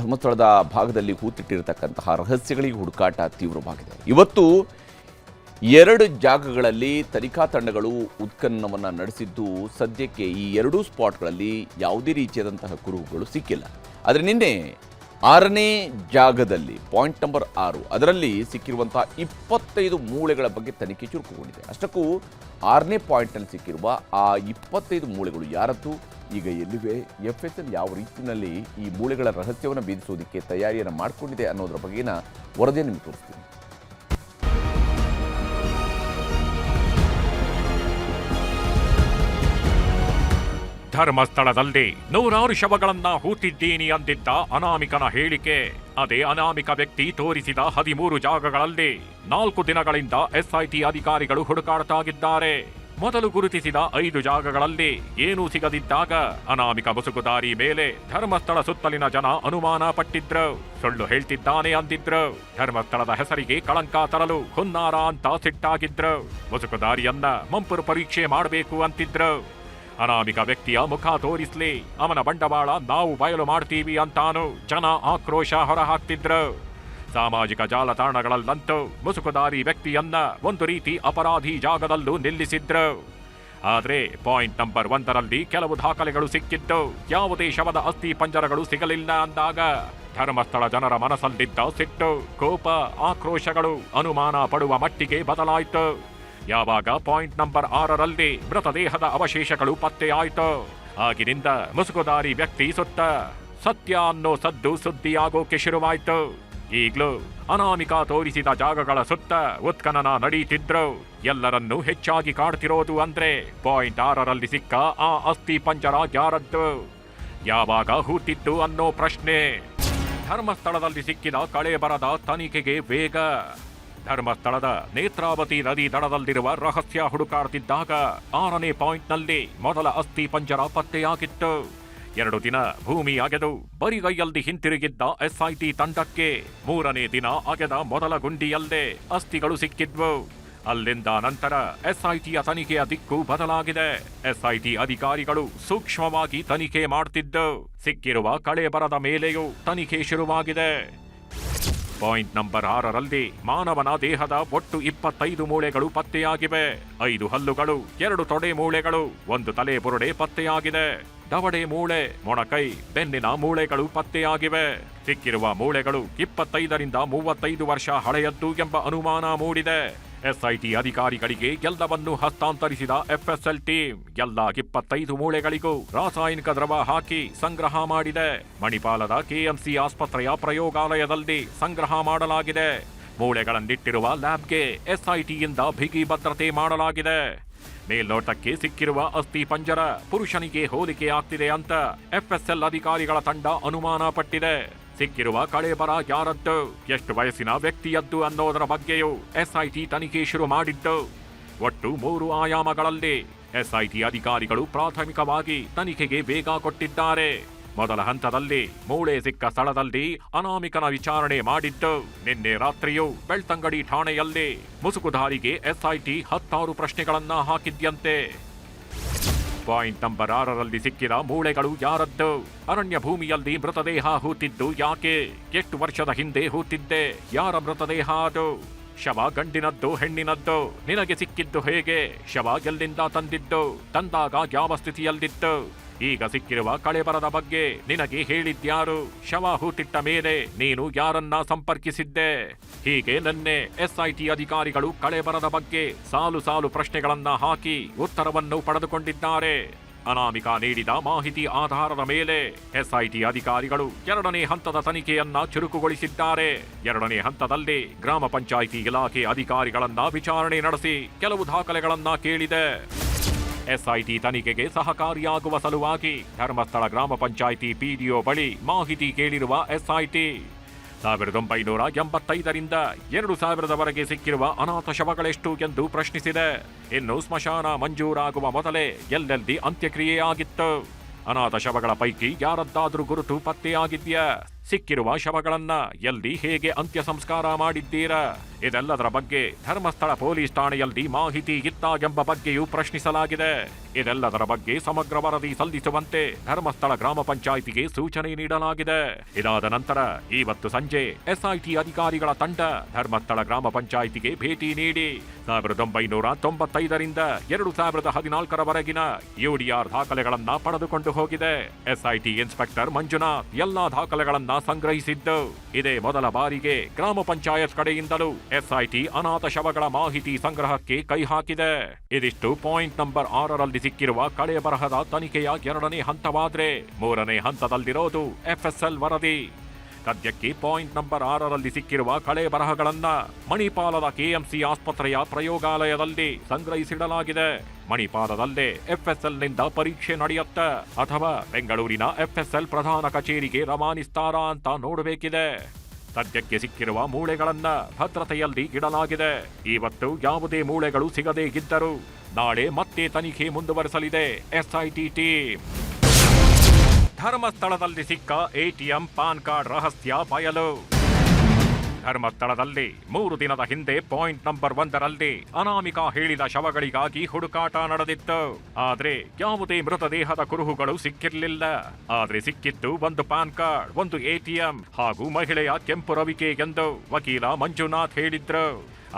ಧರ್ಮಸ್ಥಳದ ಭಾಗದಲ್ಲಿ ಹೂತಿಟ್ಟಿರತಕ್ಕಂತಹ ರಹಸ್ಯಗಳಿಗೆ ಹುಡುಕಾಟ ತೀವ್ರವಾಗಿದೆ. ಇವತ್ತು 2 ಜಾಗಗಳಲ್ಲಿ ತನಿಖಾ ತಂಡಗಳು ಉತ್ಖನನವನ್ನು ನಡೆಸಿದ್ದು, ಸದ್ಯಕ್ಕೆ ಈ 2 ಸ್ಪಾಟ್ಗಳಲ್ಲಿ ಯಾವುದೇ ರೀತಿಯಾದಂತಹ ಕುರುಹುಗಳು ಸಿಕ್ಕಿಲ್ಲ. ಆದರೆ ನಿನ್ನೆ 6ನೇ ಜಾಗದಲ್ಲಿ ಪಾಯಿಂಟ್ ನಂಬರ್ 6 ಅದರಲ್ಲಿ ಸಿಕ್ಕಿರುವಂತಹ 25 ಮೂಳೆಗಳ ಬಗ್ಗೆ ತನಿಖೆ ಚುರುಕುಗೊಂಡಿದೆ. ಅಷ್ಟಕ್ಕೂ 6ನೇ ಪಾಯಿಂಟ್ನಲ್ಲಿ ಸಿಕ್ಕಿರುವ ಆ 25 ಮೂಳೆಗಳು ಯಾರದ್ದು, ಈಗ ಎಲ್ಲಿವೆ, FSL ಯಾವ ರೀತಿಯಲ್ಲಿ ಈ ಮೂಳೆಗಳ ರಹಸ್ಯವನ್ನು ಭೇದಿಸೋದಕ್ಕೆ ತಯಾರಿಯನ್ನು ಮಾಡಿಕೊಂಡಿದೆ ಅನ್ನೋದರ ಬಗ್ಗೆನ ವರದಿಯನ್ನು ನಿಮಗೆ ತೋರಿಸ್ತೀನಿ. ಧರ್ಮಸ್ಥಳದಲ್ಲಿ 100 ಶವಗಳನ್ನ ಹೂತಿದ್ದೀನಿ ಅಂದಿದ್ದ ಅನಾಮಿಕನ ಹೇಳಿಕೆ. ಅದೇ ಅನಾಮಿಕ ವ್ಯಕ್ತಿ ತೋರಿಸಿದ 13 ಜಾಗಗಳಲ್ಲಿ 4 ದಿನಗಳಿಂದ SIT ಅಧಿಕಾರಿಗಳು ಹುಡುಕಾಡ್ತಾಗಿದ್ದಾರೆ. ಮೊದಲು ಗುರುತಿಸಿದ 5 ಜಾಗಗಳಲ್ಲಿ ಏನೂ ಸಿಗದಿದ್ದಾಗ ಅನಾಮಿಕ ಮುಸುಕುದಾರಿ ಮೇಲೆ ಧರ್ಮಸ್ಥಳ ಸುತ್ತಲಿನ ಜನ ಅನುಮಾನ ಪಟ್ಟಿದ್ರು. ಸುಳ್ಳು ಹೇಳ್ತಿದ್ದಾನೆ ಅಂದಿದ್ರು. ಧರ್ಮಸ್ಥಳದ ಹೆಸರಿಗೆ ಕಳಂಕ ತರಲು ಹುನ್ನಾರ ಅಂತ ಸಿಟ್ಟಾಗಿದ್ರು. ಮುಸುಕುದಾರಿಯನ್ನ ಮಂಪರು ಪರೀಕ್ಷೆ ಮಾಡಬೇಕು ಅಂತಿದ್ರು. ಅನಾಮಿಕ ವ್ಯಕ್ತಿಯ ಮುಖ ತೋರಿಸ್ಲಿ, ಅವನ ಬಂಡವಾಳ ನಾವು ಬಯಲು ಮಾಡ್ತೀವಿ ಅಂತಾನು ಜನ ಆಕ್ರೋಶ ಹೊರಹಾಕ್ತಿದ್ರು. ಸಾಮಾಜಿಕ ಜಾಲತಾಣಗಳಲ್ಲಂತೂ ಮುಸುಕುದಾರಿ ವ್ಯಕ್ತಿಯನ್ನ ಒಂದು ರೀತಿ ಅಪರಾಧಿ ಜಾಗದಲ್ಲೂ ನಿಲ್ಲಿಸಿದ್ರು. ಆದ್ರೆ ಪಾಯಿಂಟ್ ನಂಬರ್ 1ರಲ್ಲಿ ಕೆಲವು ದಾಖಲೆಗಳು ಸಿಕ್ಕಿದ್ದು, ಯಾವುದೇ ಶವದ ಅಸ್ಥಿ ಪಂಜರಗಳು ಸಿಗಲಿಲ್ಲ ಅಂದಾಗ ಧರ್ಮಸ್ಥಳ ಜನರ ಮನಸ್ಸಲ್ಲಿದ್ದ ಸಿಟ್ಟು, ಕೋಪ, ಆಕ್ರೋಶಗಳು ಅನುಮಾನ ಪಡುವ ಮಟ್ಟಿಗೆ ಬದಲಾಯಿತು. ಯಾವಾಗ ಪಾಯಿಂಟ್ ನಂಬರ್ 6ರಲ್ಲಿ ಮೃತದೇಹದ ಅವಶೇಷಗಳು ಪತ್ತೆಯಾಯಿತು, ಆಗಿನಿಂದ ಮುಸುಕುದಾರಿ ವ್ಯಕ್ತಿ ಸುತ್ತ ಸತ್ಯ ಅನ್ನೋ ಸದ್ದು ಸುದ್ದಿಯಾಗೋಕೆ ಶುರುವಾಯಿತು. ಈಗ್ಲೂ ಅನಾಮಿಕ ತೋರಿಸಿದ ಜಾಗಗಳ ಸುತ್ತ ಉತ್ಖನನ ನಡೀತಿದ್ರು. ಎಲ್ಲರನ್ನೂ ಹೆಚ್ಚಾಗಿ ಕಾಡ್ತಿರೋದು ಅಂದ್ರೆ ಪಾಯಿಂಟ್ 6ರಲ್ಲಿ ಸಿಕ್ಕ ಆ ಅಸ್ಥಿ ಪಂಜರ ಯಾರದ್ದು, ಯಾವಾಗ ಹೂತಿದ್ದು ಅನ್ನೋ ಪ್ರಶ್ನೆ. ಧರ್ಮಸ್ಥಳದಲ್ಲಿ ಸಿಕ್ಕಿದ ಕಳೇಬರದ ತನಿಖೆಗೆ ವೇಗ. ಧರ್ಮಸ್ಥಳದ ನೇತ್ರಾವತಿ ನದಿ ದಡದಲ್ಲಿರುವ ರಹಸ್ಯ ಹುಡುಕಾಡ್ತಿದ್ದಾಗ 6ನೇ ಪಾಯಿಂಟ್ನಲ್ಲಿ ಮೊದಲ ಅಸ್ಥಿ ಪಂಜರ ಪತ್ತೆಯಾಗಿತ್ತು. 2 ದಿನ ಭೂಮಿ ಅಗೆದು ಬರಿಗೈಯಲ್ಲಿ ಹಿಂತಿರುಗಿದ್ದ SIT ತಂಡಕ್ಕೆ 3ನೇ ದಿನ ಅಗೆದ ಮೊದಲ ಗುಂಡಿಯಲ್ಲೇ ಅಸ್ಥಿಗಳು ಸಿಕ್ಕಿದ್ವು. ಅಲ್ಲಿಂದ ನಂತರ SITಯ ತನಿಖೆಯ ದಿಕ್ಕು ಬದಲಾಗಿದೆ. SIT ಅಧಿಕಾರಿಗಳು ಸೂಕ್ಷ್ಮವಾಗಿ ತನಿಖೆ ಮಾಡ್ತಿದ್ದು, ಸಿಕ್ಕಿರುವ ಕಳೇಬರದ ಮೇಲೆಯೂ ತನಿಖೆ ಶುರುವಾಗಿದೆ. ಪಾಯಿಂಟ್ ನಂಬರ್ 6ರಲ್ಲಿ ಮಾನವನ ದೇಹದ ಒಟ್ಟು 25 ಮೂಳೆಗಳು ಪತ್ತೆಯಾಗಿವೆ. 5 ಹಲ್ಲುಗಳು, 2 ತೊಡೆ ಮೂಳೆಗಳು, 1 ತಲೆ ಬುರುಡೆ ಪತ್ತೆಯಾಗಿದೆ. ದವಡೆ ಮೂಳೆ, ಮೊಣಕೈ, ಬೆನ್ನಿನ ಮೂಳೆಗಳು ಪತ್ತೆಯಾಗಿವೆ. ಸಿಕ್ಕಿರುವ ಮೂಳೆಗಳು 25ರಿಂದ 35 ವರ್ಷ ಹಳೆಯದ್ದು ಎಂಬ ಅನುಮಾನ ಮೂಡಿದೆ. SIT ಅಧಿಕಾರಿಗಳಿಗೆ ಎಲ್ಲವನ್ನೂ ಹಸ್ತಾಂತರಿಸಿದ FSL ಟೀಮ್ ಎಲ್ಲ 25 ಮೂಳೆಗಳಿಗೂ ರಾಸಾಯನಿಕ ದ್ರವ ಹಾಕಿ ಸಂಗ್ರಹ ಮಾಡಿದೆ. ಮಣಿಪಾಲದ KMC ಆಸ್ಪತ್ರೆಯ ಪ್ರಯೋಗಾಲಯದಲ್ಲಿ ಸಂಗ್ರಹ ಮಾಡಲಾಗಿದೆ. ಮೂಳೆಗಳನ್ನಿಟ್ಟಿರುವ ಲ್ಯಾಬ್ಗೆ SITಯಿಂದ ಬಿಗಿ ಭದ್ರತೆ ಮಾಡಲಾಗಿದೆ. ಮೇಲ್ನೋಟಕ್ಕೆ ಸಿಕ್ಕಿರುವ ಅಸ್ಥಿ ಪಂಜರ ಪುರುಷನಿಗೆ ಹೋಲಿಕೆ ಆಗ್ತಿದೆ ಅಂತ FSL ಅಧಿಕಾರಿಗಳ ತಂಡ ಅನುಮಾನ ಪಟ್ಟಿದೆ. ಸಿಕ್ಕಿರುವ ಕಳೇಬರ ಯಾರದ್ದು, ಎಷ್ಟು ವಯಸ್ಸಿನ ವ್ಯಕ್ತಿಯದ್ದು ಅನ್ನೋದರ ಬಗ್ಗೆಯೂ SIT ತನಿಖೆ ಶುರು ಮಾಡಿದ್ದು. ಒಟ್ಟು 3 ಆಯಾಮಗಳಲ್ಲಿ SIT ಅಧಿಕಾರಿಗಳು ಪ್ರಾಥಮಿಕವಾಗಿ ತನಿಖೆಗೆ ವೇಗ ಕೊಟ್ಟಿದ್ದಾರೆ. ಮೊದಲ ಹಂತದಲ್ಲಿ ಮೂಳೆ ಸಿಕ್ಕ ಸ್ಥಳದಲ್ಲಿ ಅನಾಮಿಕನ ವಿಚಾರಣೆ ಮಾಡಿದ್ದು. ನಿನ್ನೆ ರಾತ್ರಿಯೂ ಬೆಳ್ತಂಗಡಿ ಠಾಣೆಯಲ್ಲಿ ಮುಸುಕುಧಾರಿಗೆ SIT 16 ಪ್ರಶ್ನೆಗಳನ್ನ ಹಾಕಿದ್ಯಂತೆ. ಪಾಯಿಂಟ್ ನಂಬರ್ 6ರಲ್ಲಿ ಸಿಕ್ಕಿದ ಮೂಳೆಗಳು ಯಾರದ್ದು, ಅರಣ್ಯ ಭೂಮಿಯಲ್ಲಿ ಮೃತದೇಹ ಹೂತಿದ್ದು ಯಾಕೆ, ಎಷ್ಟು ವರ್ಷದ ಹಿಂದೆ ಹೂತಿದ್ದೆ, ಯಾರ ಮೃತದೇಹ ಅದು, ಶವ ಗಂಡಿನದ್ದು ಹೆಣ್ಣಿನದ್ದು, ನಿನಗೆ ಸಿಕ್ಕಿದ್ದು ಹೇಗೆ, ಶವ ಎಲ್ಲಿಂದ ತಂದಿದ್ದು, ತಂದಾಗ ಯಾವ ಸ್ಥಿತಿಯಲ್ಲಿತ್ತು, ಈಗ ಸಿಕ್ಕಿರುವ ಕಳೇಬರದ ಬಗ್ಗೆ ನಿನಗೆ ಹೇಳಿದ್ಯಾರು, ಶವ ಹೂತಿಟ್ಟ ಮೇಲೆ ನೀನು ಯಾರನ್ನ ಸಂಪರ್ಕಿಸಿದ್ದೆ. ಹೀಗೆ ನಿನ್ನೆ SIT ಅಧಿಕಾರಿಗಳು ಕಳೇಬರದ ಬಗ್ಗೆ ಸಾಲು ಸಾಲು ಪ್ರಶ್ನೆಗಳನ್ನ ಹಾಕಿ ಉತ್ತರವನ್ನು ಪಡೆದುಕೊಂಡಿದ್ದಾರೆ. ಅನಾಮಿಕ ನೀಡಿದ ಮಾಹಿತಿ ಆಧಾರದ ಮೇಲೆ SIT ಅಧಿಕಾರಿಗಳು 2ನೇ ಹಂತದ ತನಿಖೆಯನ್ನ ಚುರುಕುಗೊಳಿಸಿದ್ದಾರೆ. 2ನೇ ಹಂತದಲ್ಲಿ ಗ್ರಾಮ ಪಂಚಾಯಿತಿ ಇಲಾಖೆ ಅಧಿಕಾರಿಗಳನ್ನ ವಿಚಾರಣೆ ನಡೆಸಿ ಕೆಲವು ದಾಖಲೆಗಳನ್ನ ಕೇಳಿದೆ. SIT ತನಿಖೆಗೆ ಸಹಕಾರಿಯಾಗುವ ಸಲುವಾಗಿ ಧರ್ಮಸ್ಥಳ ಗ್ರಾಮ ಪಂಚಾಯಿತಿ PDO ಬಳಿ ಮಾಹಿತಿ ಕೇಳಿರುವ SIT 1985ರಿಂದ 2000ದವರೆಗೆ ಸಿಕ್ಕಿರುವ ಅನಾಥ ಶವಗಳೆಷ್ಟು ಎಂದು ಪ್ರಶ್ನಿಸಿದೆ. ಇನ್ನು ಸ್ಮಶಾನ ಮಂಜೂರಾಗುವ ಮೊದಲೇ ಎಲ್ಲೆಲ್ಲಿ ಅಂತ್ಯಕ್ರಿಯೆಯಾಗಿತ್ತು, ಅನಾಥ ಶವಗಳ ಪೈಕಿ ಯಾರದ್ದಾದ್ರೂ ಗುರುತು ಪತ್ತೆಯಾಗಿದ್ಯಾ, ಸಿಕ್ಕಿರುವ ಶವಗಳನ್ನ ಎಲ್ಲಿ ಹೇಗೆ ಅಂತ್ಯ ಸಂಸ್ಕಾರ ಮಾಡಿದ್ದೀರಾ? ಇದೆಲ್ಲದರ ಬಗ್ಗೆ ಧರ್ಮಸ್ಥಳ ಪೊಲೀಸ್ ಠಾಣೆಯಲ್ಲಿ ಮಾಹಿತಿ ಇತ್ತಾ ಎಂಬ ಬಗ್ಗೆಯೂ ಪ್ರಶ್ನಿಸಲಾಗಿದೆ. ಇದೆಲ್ಲದರ ಬಗ್ಗೆ ಸಮಗ್ರ ವರದಿ ಸಲ್ಲಿಸುವಂತೆ ಧರ್ಮಸ್ಥಳ ಗ್ರಾಮ ಪಂಚಾಯಿತಿಗೆ ಸೂಚನೆ ನೀಡಲಾಗಿದೆ. ಇದಾದ ನಂತರ ಇವತ್ತು ಸಂಜೆ ಎಸ್ಐಟಿ ಅಧಿಕಾರಿಗಳ ತಂಡ ಧರ್ಮಸ್ಥಳ ಗ್ರಾಮ ಪಂಚಾಯಿತಿಗೆ ಭೇಟಿ ನೀಡಿ 1995ರಿಂದ 2014ರವರೆಗಿನ ಯುಡಿಆರ್ ದಾಖಲೆಗಳನ್ನ ಪಡೆದುಕೊಂಡು ಹೋಗಿದೆ. ಎಸ್ಐಟಿ ಇನ್ಸ್ಪೆಕ್ಟರ್ ಮಂಜುನಾಥ್ ಎಲ್ಲಾ ದಾಖಲೆಗಳನ್ನ ಸಂಗ್ರಹಿಸಿದ್ದು ಇದೇ ಮೊದಲ ಬಾರಿಗೆ ಗ್ರಾಮ ಪಂಚಾಯತ್ ಕಡೆಯಿಂದಲೂ ಎಸ್ಐಟಿ ಅನಾಥ ಶವಗಳ ಮಾಹಿತಿ ಸಂಗ್ರಹಕ್ಕೆ ಕೈ ಹಾಕಿದೆ. ಇದಿಷ್ಟು ಪಾಯಿಂಟ್ ನಂಬರ್ 6ರಲ್ಲಿ ಸಿಕ್ಕಿರುವ ಕಳೆ ಬರಹದ ತನಿಖೆಯ 2ನೇ ಹಂತವಾದ್ರೆ 3ನೇ ಹಂತದಲ್ಲಿರೋದು ಎಫ್ಎಸ್ಎಲ್ ವರದಿ. ಸದ್ಯಕ್ಕೆ ಪಾಯಿಂಟ್ ನಂಬರ್ 6ರಲ್ಲಿ ಸಿಕ್ಕಿರುವ ಕಳೆ ಬರಹಗಳನ್ನ ಮಣಿಪಾಲದ ಕೆಎಂಸಿ ಆಸ್ಪತ್ರೆಯ ಪ್ರಯೋಗಾಲಯದಲ್ಲಿ ಸಂಗ್ರಹಿಸಿಡಲಾಗಿದೆ. ಮಣಿಪಾಲದಲ್ಲೇ ಎಫ್ಎಸ್ಎಲ್ನಿಂದ ಪರೀಕ್ಷೆ ನಡೆಯುತ್ತ ಅಥವಾ ಬೆಂಗಳೂರಿನ ಎಫ್ಎಸ್ಎಲ್ ಪ್ರಧಾನ ಕಚೇರಿಗೆ ರವಾನಿಸ್ತಾರಾ ಅಂತ ನೋಡಬೇಕಿದೆ. ಸದ್ಯಕ್ಕೆ ಸಿಕ್ಕಿರುವ ಮೂಳೆಗಳನ್ನ ಭದ್ರತೆಯಲ್ಲಿ ಇಡಲಾಗಿದೆ. ಇವತ್ತು ಯಾವುದೇ ಮೂಳೆಗಳು ಸಿಗದೇ ಇದ್ದರೂ ನಾಳೆ ಮತ್ತೆ ತನಿಖೆ ಮುಂದುವರೆಸಲಿದೆ ಎಸ್ಐಟಿ ಟೀಮ್. ಧರ್ಮಸ್ಥಳದಲ್ಲಿ ಸಿಕ್ಕ ಎಟಿಎಂ ಪಾನ್ ಕಾರ್ಡ್ ರಹಸ್ಯ ಬಯಲು. ಧರ್ಮಸ್ಥಳದಲ್ಲಿ 3 ದಿನದ ಹಿಂದೆ ಪಾಯಿಂಟ್ ನಂಬರ್ 1ರಲ್ಲಿ ಅನಾಮಿಕಾ ಹೇಳಿದ ಶವಗಳಿಗಾಗಿ ಹುಡುಕಾಟ ನಡೆದಿತ್ತು. ಆದ್ರೆ ಯಾವುದೇ ಮೃತದೇಹದ ಕುರುಹುಗಳು ಸಿಕ್ಕಿರಲಿಲ್ಲ. ಆದ್ರೆ ಸಿಕ್ಕಿತ್ತು ಒಂದು ಪಾನ್ ಕಾರ್ಡ್, ಒಂದು ಎಟಿಎಂ ಹಾಗೂ ಮಹಿಳೆಯ ಕೆಂಪು ರವಿಕೆ ಎಂದು ವಕೀಲ ಮಂಜುನಾಥ್ ಹೇಳಿದ್ರು.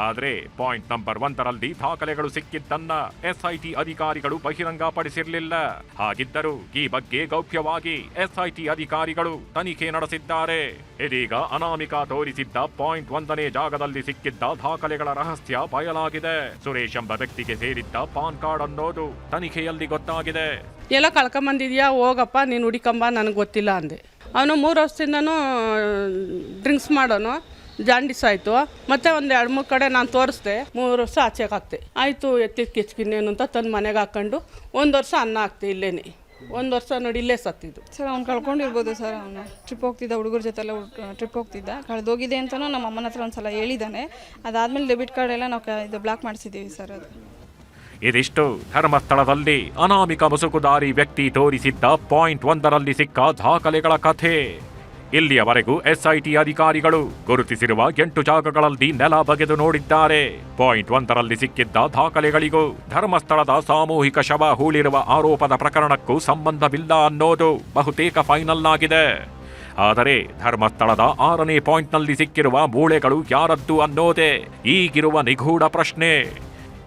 ಆದ್ರೆ ಪಾಯಿಂಟ್ ನಂಬರ್ 1ರಲ್ಲಿ ದಾಖಲೆಗಳು ಸಿಕ್ಕಿದ್ದನ್ನ ಎಸ್ಐಟಿ ಅಧಿಕಾರಿಗಳು ಬಹಿರಂಗಪಡಿಸಿರಲಿಲ್ಲ. ಹಾಗಿದ್ದರೂ ಈ ಬಗ್ಗೆ ಗೌಪ್ಯವಾಗಿ ಎಸ್ಐಟಿ ಅಧಿಕಾರಿಗಳು ತನಿಖೆ ನಡೆಸಿದ್ದಾರೆ. ಇದೀಗ ಅನಾಮಿಕಾ ತೋರಿಸಿದ್ದ ಪಾಯಿಂಟ್ 1ನೇ ಜಾಗದಲ್ಲಿ ಸಿಕ್ಕಿದ್ದ ದಾಖಲೆಗಳ ರಹಸ್ಯ ಬಯಲಾಗಿದೆ. ಸುರೇಶ್ ಎಂಬ ವ್ಯಕ್ತಿಗೆ ಸೇರಿದ್ದ ಪಾನ್ ಕಾರ್ಡ್ ಅನ್ನೋದು ತನಿಖೆಯಲ್ಲಿ ಗೊತ್ತಾಗಿದೆ. ಎಲ್ಲ ಕಳ್ಕೊಂಬಂದಿದ್ಯಾ, ಹೋಗಪ್ಪ ನೀನು ಹುಡಿಕಂಬ, ನನಗೆ ಗೊತ್ತಿಲ್ಲ ಅಂದೆ. ಅವನು 3 ವರ್ಷದಿಂದನೂ ಡ್ರಿಂಕ್ಸ್ ಮಾಡೋನು, ಜಾಂಡಿಸ್ ಆಯಿತು. ಮತ್ತೆ ಒಂದು 2-3 ಕಡೆ ನಾನು ತೋರಿಸ್ದೆ. 3 ವರ್ಷ ಆಚೆಗೆ ಹಾಕ್ತೆ. ಆಯಿತು ಎತ್ತಿದ ಕಿಚ್ಕಿನ್ನೇನು ಅಂತ ತಂದು ಮನೆಗೆ ಹಾಕ್ಕೊಂಡು 1 ವರ್ಷ ಅನ್ನ ಹಾಕ್ತೆ. ಇಲ್ಲೇನೆ 1 ವರ್ಷ ನೋಡಿ ಇಲ್ಲೇ ಸತ್ತಿದ್ದು. ಸರ್ ಅವ್ನು ಕಳ್ಕೊಂಡಿರ್ಬೋದು ಸರ್. ಅವನು ಟ್ರಿಪ್ ಹೋಗ್ತಿದ್ದ, ಹುಡುಗರ ಜೊತೆ ಎಲ್ಲ ಟ್ರಿಪ್ ಹೋಗ್ತಿದ್ದ, ಕಳೆದೋಗಿದೆ ಅಂತಲೂ ನಮ್ಮ ಅಮ್ಮನ ಹತ್ರ ಒಂದು ಸಲ ಹೇಳಿದ್ದಾನೆ. ಅದಾದಮೇಲೆ ಡೆಬಿಟ್ ಕಾರ್ಡ್ ಎಲ್ಲ ನಾವು ಇದು ಬ್ಲಾಕ್ ಮಾಡಿಸಿದ್ದೀವಿ ಸರ್. ಅದು ಇದಿಷ್ಟು ಧರ್ಮಸ್ಥಳದಲ್ಲಿ ಅನಾಮಿಕ ಮುಸುಕುದಾರಿ ವ್ಯಕ್ತಿ ತೋರಿಸಿದ್ದ ಪಾಯಿಂಟ್ 1ರಲ್ಲಿ ಸಿಕ್ಕ ದಾಖಲೆಗಳ ಕಥೆ. ಇಲ್ಲಿಯವರೆಗೂ ಎಸ್ಐಟಿ ಅಧಿಕಾರಿಗಳು ಗುರುತಿಸಿರುವ 8 ಜಾಗಗಳಲ್ಲಿ ನೆಲ ಬಗೆದು ನೋಡಿದ್ದಾರೆ. ಪಾಯಿಂಟ್ 1ರಲ್ಲಿ ಸಿಕ್ಕಿದ್ದ ದಾಖಲೆಗಳಿಗೂ ಧರ್ಮಸ್ಥಳದ ಸಾಮೂಹಿಕ ಶವ ಹೂಳಿರುವ ಆರೋಪದ ಪ್ರಕರಣಕ್ಕೂ ಸಂಬಂಧವಿಲ್ಲ ಅನ್ನೋದು ಬಹುತೇಕ ಫೈನಲ್ ಆಗಿದೆ. ಆದರೆ ಧರ್ಮಸ್ಥಳದ 6ನೇ ಪಾಯಿಂಟ್ನಲ್ಲಿ ಸಿಕ್ಕಿರುವ ಮೂಳೆಗಳು ಯಾರದ್ದು ಅನ್ನೋದೇ ಈಗಿರುವ ನಿಗೂಢ ಪ್ರಶ್ನೆ.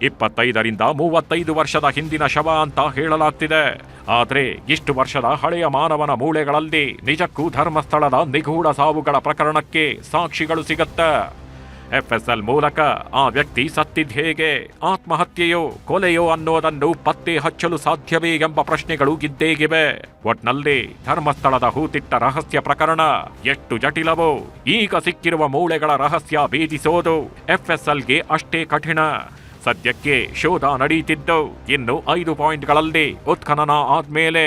25ರಿಂದ 35 ವರ್ಷದ ಹಿಂದಿನ ಶವ ಅಂತ ಹೇಳಲಾಗ್ತಿದೆ. ಆದ್ರೆ ಇಷ್ಟು ವರ್ಷದ ಹಳೆಯ ಮಾನವನ ಮೂಳೆಗಳಲ್ಲಿ ನಿಜಕ್ಕೂ ಧರ್ಮಸ್ಥಳದ ನಿಗೂಢ ಸಾವುಗಳ ಪ್ರಕರಣಕ್ಕೆ ಸಾಕ್ಷಿಗಳು ಸಿಗತ್ತ. ಎಫ್ಎಸ್ಎಲ್ ಮೂಲಕ ಆ ವ್ಯಕ್ತಿ ಸತ್ತಿದ್ ಹೇಗೆ, ಆತ್ಮಹತ್ಯೆಯೋ ಕೊಲೆಯೋ ಅನ್ನೋದನ್ನು ಪತ್ತೆ ಹಚ್ಚಲು ಸಾಧ್ಯವೇ ಎಂಬ ಪ್ರಶ್ನೆಗಳು ಇದ್ದೇಗಿವೆ. ಒಟ್ನಲ್ಲಿ ಧರ್ಮಸ್ಥಳದ ಹೂತಿಟ್ಟ ರಹಸ್ಯ ಪ್ರಕರಣ ಎಷ್ಟು ಜಟಿಲವೋ ಈಗ ಸಿಕ್ಕಿರುವ ಮೂಳೆಗಳ ರಹಸ್ಯ ಭೇದಿಸೋದು ಎಫ್ಎಸ್ಎಲ್ಗೆ ಅಷ್ಟೇ ಕಠಿಣ. ಸದ್ಯಕ್ಕೆ ಶೋಧ ನಡೆಯುತ್ತಿದ್ದು ಇನ್ನು 5 ಪಾಯಿಂಟ್ಗಳಲ್ಲಿ ಉತ್ಖನನ ಆದ್ಮೇಲೆ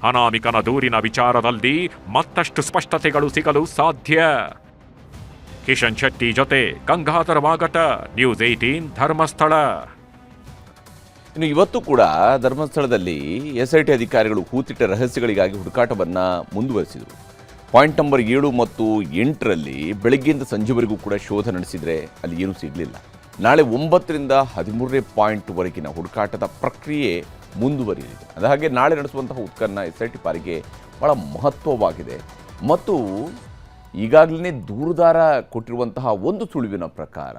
ಅನಾಮಿಕನ ದೂರಿನ ವಿಚಾರದಲ್ಲಿ ಮತ್ತಷ್ಟು ಸ್ಪಷ್ಟತೆಗಳು ಸಿಗಲು ಸಾಧ್ಯ. ಕಿಶನ್ ಶೆಟ್ಟಿ ಜೊತೆ ಗಂಗಾಧರ ವಾಗಟ, ನ್ಯೂಸ್ 18 ಧರ್ಮಸ್ಥಳ. ಇನ್ನು ಇವತ್ತು ಕೂಡ ಧರ್ಮಸ್ಥಳದಲ್ಲಿ ಎಸ್ಐಟಿ ಅಧಿಕಾರಿಗಳು ಹೂತಿಟ್ಟ ರಹಸ್ಯಗಳಿಗಾಗಿ ಹುಡುಕಾಟವನ್ನು ಮುಂದುವರಿಸಿದರು. ಪಾಯಿಂಟ್ ನಂಬರ್ 7 ಮತ್ತು 8ರಲ್ಲಿ ಬೆಳಗ್ಗೆಯಿಂದ ಸಂಜೆವರೆಗೂ ಕೂಡ ಶೋಧ ನಡೆಸಿದರೆ ಅಲ್ಲಿ ಏನೂ ಸಿಗಲಿಲ್ಲ. ನಾಳೆ 9ರಿಂದ 13ನೇ ಪಾಯಿಂಟ್ವರೆಗಿನ ಹುಡುಕಾಟದ ಪ್ರಕ್ರಿಯೆ ಮುಂದುವರಿಯಲಿದೆ. ಅದಾಗೆ ನಾಳೆ ನಡೆಸುವಂತಹ ಉತ್ಖನನ ಎಸ್ಐಟಿ ಪಾಲಿಗೆ ಬಹಳ ಮಹತ್ವವಾಗಿದೆ. ಮತ್ತು ಈಗಾಗಲೇ ದೂರುದಾರ ಕೊಟ್ಟಿರುವಂತಹ ಒಂದು ಸುಳಿವಿನ ಪ್ರಕಾರ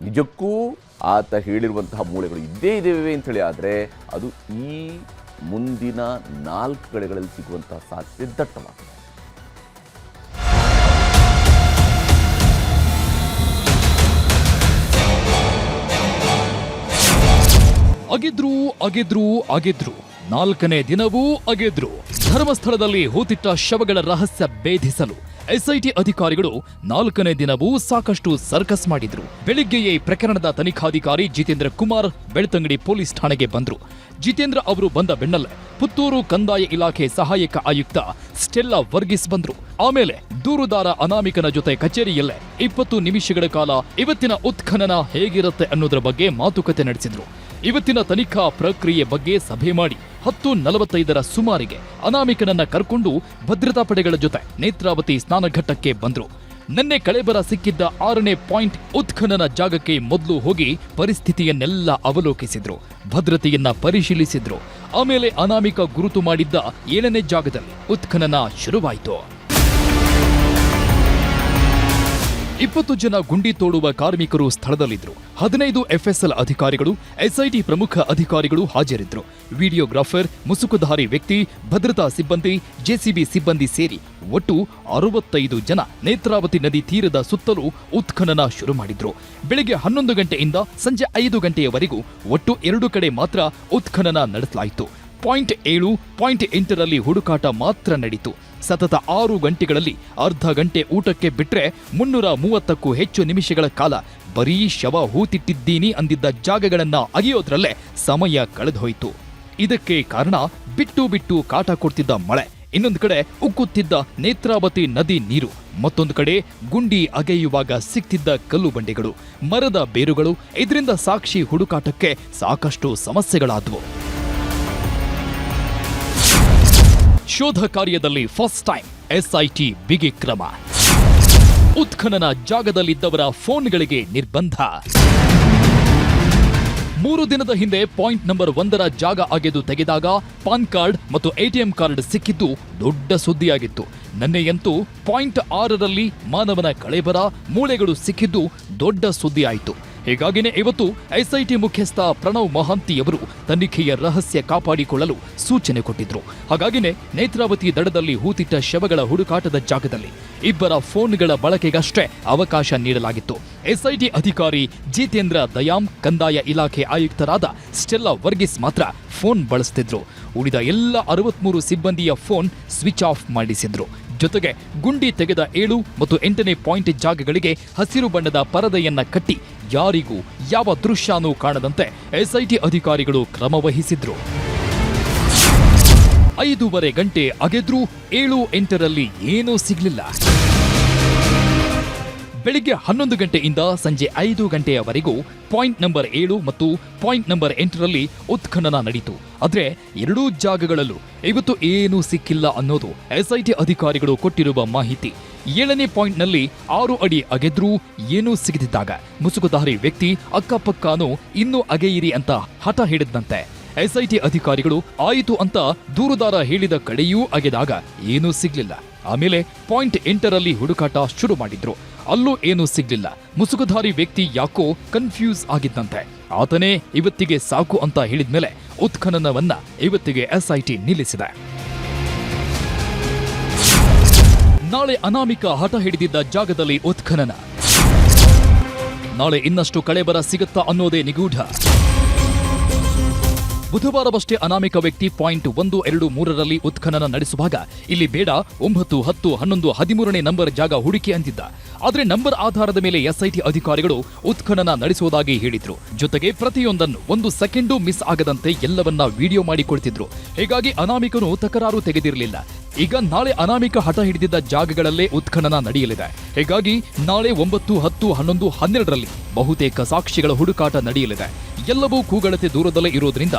ನಿಜಕ್ಕೂ ಆತ ಹೇಳಿರುವಂತಹ ಮೂಳೆಗಳು ಇದ್ದೇ ಇದ್ದೇವೆ ಅಂಥೇಳಿ ಆದರೆ ಅದು ಈ ಮುಂದಿನ 4 ಕಡೆಗಳಲ್ಲಿ ಸಿಗುವಂತಹ ಸಾಧ್ಯತೆ ದಟ್ಟವಾಗಿದೆ. ಅಗೆದ್ರು 4ನೇ ದಿನವೂ ಅಗೆದ್ರು. ಧರ್ಮಸ್ಥಳದಲ್ಲಿ ಹೂತಿಟ್ಟ ಶವಗಳ ರಹಸ್ಯ ಭೇದಿಸಲು ಎಸ್ಐಟಿ ಅಧಿಕಾರಿಗಳು 4ನೇ ದಿನವೂ ಸಾಕಷ್ಟು ಸರ್ಕಸ್ ಮಾಡಿದ್ರು. ಬೆಳಿಗ್ಗೆಯೇ ಪ್ರಕರಣದ ತನಿಖಾಧಿಕಾರಿ ಜಿತೇಂದ್ರ ಕುಮಾರ್ ಬೆಳ್ತಂಗಡಿ ಪೊಲೀಸ್ ಠಾಣೆಗೆ ಬಂದ್ರು. ಜಿತೇಂದ್ರ ಅವರು ಬಂದ ಬೆನ್ನಲ್ಲೇ ಪುತ್ತೂರು ಕಂದಾಯ ಇಲಾಖೆ ಸಹಾಯಕ ಆಯುಕ್ತ ಸ್ಟೆಲ್ಲಾ ವರ್ಗೀಸ್ ಬಂದ್ರು. ಆಮೇಲೆ ದೂರುದಾರ ಅನಾಮಿಕನ ಜೊತೆ ಕಚೇರಿಯಲ್ಲೇ 20 ನಿಮಿಷಗಳ ಕಾಲ ಇವತ್ತಿನ ಉತ್ಖನನ ಹೇಗಿರುತ್ತೆ ಅನ್ನೋದ್ರ ಬಗ್ಗೆ ಮಾತುಕತೆ ನಡೆಸಿದ್ರು. ಇವತ್ತಿನ ತನಿಖಾ ಪ್ರಕ್ರಿಯೆ ಬಗ್ಗೆ ಸಭೆ ಮಾಡಿ 10:45 ಸುಮಾರಿಗೆ ಅನಾಮಿಕನನ್ನ ಕರ್ಕೊಂಡು ಭದ್ರತಾ ಪಡೆಗಳ ಜೊತೆ ನೇತ್ರಾವತಿ ಸ್ನಾನಘಟ್ಟಕ್ಕೆ ಬಂದ್ರು. ನಿನ್ನೆ ಕಳೆಬರ ಸಿಕ್ಕಿದ್ದ 6ನೇ ಪಾಯಿಂಟ್ ಉತ್ಖನನ ಜಾಗಕ್ಕೆ ಮೊದಲು ಹೋಗಿ ಪರಿಸ್ಥಿತಿಯನ್ನೆಲ್ಲ ಅವಲೋಕಿಸಿದ್ರು, ಭದ್ರತೆಯನ್ನ ಪರಿಶೀಲಿಸಿದ್ರು. ಆಮೇಲೆ ಅನಾಮಿಕ ಗುರುತು ಮಾಡಿದ್ದ 7ನೇ ಜಾಗದಲ್ಲಿ ಉತ್ಖನನ ಶುರುವಾಯಿತು. 20 ಜನ ಗುಂಡಿ ತೋಡುವ ಕಾರ್ಮಿಕರು ಸ್ಥಳದಲ್ಲಿದ್ದರು. 15 FSL ಅಧಿಕಾರಿಗಳು, SIT ಪ್ರಮುಖ ಅಧಿಕಾರಿಗಳು ಹಾಜರಿದ್ದರು. ವಿಡಿಯೋಗ್ರಾಫರ್, ಮುಸುಕುಧಾರಿ ವ್ಯಕ್ತಿ, ಭದ್ರತಾ ಸಿಬ್ಬಂದಿ, JCB ಸಿಬ್ಬಂದಿ ಸೇರಿ ಒಟ್ಟು 65 ಜನ ನೇತ್ರಾವತಿ ನದಿ ತೀರದ ಸುತ್ತಲೂ ಉತ್ಖನನ ಶುರು ಮಾಡಿದ್ರು. ಬೆಳಿಗ್ಗೆ 11 ಗಂಟೆಯಿಂದ ಸಂಜೆ 5 ಗಂಟೆಯವರೆಗೂ ಒಟ್ಟು 2 ಕಡೆ ಮಾತ್ರ ಉತ್ಖನನ ನಡೆಸಲಾಯಿತು. ಪಾಯಿಂಟ್ 7, ಪಾಯಿಂಟ್ 8ರಲ್ಲಿ ಹುಡುಕಾಟ ಮಾತ್ರ ನಡೀತು. ಸತತ 6 ಗಂಟೆಗಳಲ್ಲಿ ಅರ್ಧ ಗಂಟೆ ಊಟಕ್ಕೆ ಬಿಟ್ರೆ 330ಕ್ಕೂ ಹೆಚ್ಚು ನಿಮಿಷಗಳ ಕಾಲ ಬರೀ ಶವ ಹೂತಿಟ್ಟಿದ್ದೀನಿ ಅಂದಿದ್ದ ಜಾಗಗಳನ್ನ ಅಗೆಯೋದ್ರಲ್ಲೇ ಸಮಯ ಕಳೆದೋಯ್ತು. ಇದಕ್ಕೆ ಕಾರಣ ಬಿಟ್ಟು ಬಿಟ್ಟು ಕಾಟ ಕೊಡ್ತಿದ್ದ ಮಳೆ, ಇನ್ನೊಂದು ಕಡೆ ಉಕ್ಕುತ್ತಿದ್ದ ನೇತ್ರಾವತಿ ನದಿ ನೀರು, ಮತ್ತೊಂದು ಕಡೆ ಗುಂಡಿ ಅಗೆಯುವಾಗ ಸಿಕ್ತಿದ್ದ ಕಲ್ಲು ಬಂಡೆಗಳು, ಮರದ ಬೇರುಗಳು. ಇದರಿಂದ ಸಾಕ್ಷಿ ಹುಡುಕಾಟಕ್ಕೆ ಸಾಕಷ್ಟು ಸಮಸ್ಯೆಗಳಾದವು. ಶೋಧ ಕಾರ್ಯದಲ್ಲಿ ಫಸ್ಟ್ ಟೈಮ್ SIT ಬಿಗಿ ಕ್ರಮ. ಉತ್ಖನನ ಜಾಗದಲ್ಲಿದ್ದವರ ಫೋನ್ಗಳಿಗೆ ನಿರ್ಬಂಧ. 3 ದಿನದ ಹಿಂದೆ ಪಾಯಿಂಟ್ ನಂಬರ್ 1ರ ಜಾಗ ಅಗೆದು ತೆಗೆದಾಗ ಪಾನ್ ಕಾರ್ಡ್ ಮತ್ತು ATM ಕಾರ್ಡ್ ಸಿಕ್ಕಿದ್ದು ದೊಡ್ಡ ಸುದ್ದಿಯಾಗಿತ್ತು. ನನ್ನೆಯಂತೂ ಪಾಯಿಂಟ್ 6ರಲ್ಲಿ ಮಾನವನ ಕಳೆಬರ, ಮೂಳೆಗಳು ಸಿಕ್ಕಿದ್ದು ದೊಡ್ಡ ಸುದ್ದಿಯಾಯಿತು. ಹೀಗಾಗಿನೇ ಇವತ್ತು SIT ಮುಖ್ಯಸ್ಥ ಪ್ರಣವ್ ಮಹಾಂತಿಯವರು ತನಿಖೆಯ ರಹಸ್ಯ ಕಾಪಾಡಿಕೊಳ್ಳಲು ಸೂಚನೆ ಕೊಟ್ಟಿದ್ರು. ಹಾಗಾಗಿನೇ ನೇತ್ರಾವತಿ ದಡದಲ್ಲಿ ಹೂತಿಟ್ಟ ಶವಗಳ ಹುಡುಕಾಟದ ಜಾಗದಲ್ಲಿ 2 ಫೋನ್ಗಳ ಬಳಕೆಗಷ್ಟೇ ಅವಕಾಶ ನೀಡಲಾಗಿತ್ತು. SIT ಅಧಿಕಾರಿ ಜಿತೇಂದ್ರ ದಯಾಮ್, ಕಂದಾಯ ಇಲಾಖೆ ಆಯುಕ್ತರಾದ ಸ್ಟೆಲ್ಲಾ ವರ್ಗಿಸ್ ಮಾತ್ರ ಫೋನ್ ಬಳಸ್ತಿದ್ರು. ಉಳಿದ ಎಲ್ಲ 63 ಸಿಬ್ಬಂದಿಯ ಫೋನ್ ಸ್ವಿಚ್ ಆಫ್ ಮಾಡಿಸಿದ್ರು. ಜೊತೆಗೆ ಗುಂಡಿ ತೆಗೆದ 7 ಮತ್ತು 8ನೇ ಪಾಯಿಂಟ್ ಜಾಗಗಳಿಗೆ ಹಸಿರು ಬಣ್ಣದ ಪರದೆಯನ್ನ ಕಟ್ಟಿ ಯಾರಿಗೂ ಯಾವ ದೃಶ್ಯನೂ ಕಾಣದಂತೆ SIT ಅಧಿಕಾರಿಗಳು ಕ್ರಮ ವಹಿಸಿದ್ರು. 5:30 ಗಂಟೆ ಅಗೆದ್ರೂ 7, 8ರಲ್ಲಿ ಏನೂ ಸಿಗ್ಲಿಲ್ಲ. ಬೆಳಿಗ್ಗೆ 11 ಗಂಟೆಯಿಂದ ಸಂಜೆ 5 ಗಂಟೆಯವರೆಗೂ ಪಾಯಿಂಟ್ ನಂಬರ್ 7 ಮತ್ತು ಪಾಯಿಂಟ್ ನಂಬರ್ 8ರಲ್ಲಿ ಉತ್ಖನನ ನಡೀತು. ಆದ್ರೆ 2 ಜಾಗಗಳಲ್ಲೂ ಇವತ್ತು ಏನೂ ಸಿಕ್ಕಿಲ್ಲ ಅನ್ನೋದು SIT ಅಧಿಕಾರಿಗಳು ಕೊಟ್ಟಿರುವ ಮಾಹಿತಿ. 7ನೇ ಪಾಯಿಂಟ್ನಲ್ಲಿ 6 ಅಡಿ ಅಗೆದ್ರೂ ಏನೂ ಸಿಗದಿದ್ದಾಗ ಮುಸುಕುಧಾರಿ ವ್ಯಕ್ತಿ ಅಕ್ಕಪಕ್ಕನೂ ಇನ್ನೂ ಅಗೆಯಿರಿ ಅಂತ ಹಠ ಹಿಡಿದಂತೆ SIT ಅಧಿಕಾರಿಗಳು ಆಯಿತು ಅಂತ ದೂರುದಾರ ಹೇಳಿದ ಕಡೆಯೂ ಅಗೆದಾಗ ಏನೂ ಸಿಗ್ಲಿಲ್ಲ. ಆಮೇಲೆ ಪಾಯಿಂಟ್ 8ರಲ್ಲಿ ಹುಡುಕಾಟ ಶುರು ಮಾಡಿದ್ರು. ಅಲ್ಲೂ ಏನೂ ಸಿಗ್ಲಿಲ್ಲ. ಮುಸುಕುಧಾರಿ ವ್ಯಕ್ತಿ ಯಾಕೋ ಕನ್ಫ್ಯೂಸ್ ಆಗಿದ್ದಂತೆ. ಆತನೇ ಇವತ್ತಿಗೆ ಸಾಕು ಅಂತ ಹೇಳಿದ್ಮೇಲೆ ಉತ್ಖನನವನ್ನ ಇವತ್ತಿಗೆ SIT ನಿಲ್ಲಿಸಿದೆ. ನಾಳೆ ಅನಾಮಿಕ ಹಠ ಹಿಡಿದಿದ್ದ ಜಾಗದಲ್ಲಿ ಉತ್ಖನನ. ನಾಳೆ ಇನ್ನಷ್ಟು ಕಳೆಬರ ಸಿಗುತ್ತಾ ಅನ್ನೋದೇ ನಿಗೂಢ. ಬುಧವಾರವಷ್ಟೇ ಅನಾಮಿಕ ವ್ಯಕ್ತಿ ಪಾಯಿಂಟ್ 1, 2, 3ರಲ್ಲಿ ಉತ್ಖನನ ನಡೆಸುವಾಗ ಇಲ್ಲಿ ಬೇಡ 9, 10, 11, 13ನೇ ನಂಬರ್ ಜಾಗ ಹುಡುಕಿ ಅಂತಿದ್ದ. ಆದ್ರೆ ನಂಬರ್ ಆಧಾರದ ಮೇಲೆ SIT ಅಧಿಕಾರಿಗಳು ಉತ್ಖನನ ನಡೆಸುವುದಾಗಿ ಹೇಳಿದ್ರು. ಜೊತೆಗೆ ಪ್ರತಿಯೊಂದನ್ನು 1 ಸೆಕೆಂಡು ಮಿಸ್ ಆಗದಂತೆ ಎಲ್ಲವನ್ನ ವಿಡಿಯೋ ಮಾಡಿಕೊಳ್ತಿದ್ರು. ಹೀಗಾಗಿ ಅನಾಮಿಕನು ತಕರಾರು ತೆಗೆದಿರಲಿಲ್ಲ. ಈಗ ನಾಳೆ ಅನಾಮಿಕ ಹಠ ಹಿಡಿದಿದ್ದ ಜಾಗಗಳಲ್ಲೇ ಉತ್ಖನನ ನಡೆಯಲಿದೆ. ಹೀಗಾಗಿ ನಾಳೆ 9, 10, 11, 12ರಲ್ಲಿ ಬಹುತೇಕ ಸಾಕ್ಷಿಗಳ ಹುಡುಕಾಟ ನಡೆಯಲಿದೆ. ಎಲ್ಲವೂ ಕೂಗಳತೆ ದೂರದಲ್ಲೇ ಇರೋದ್ರಿಂದ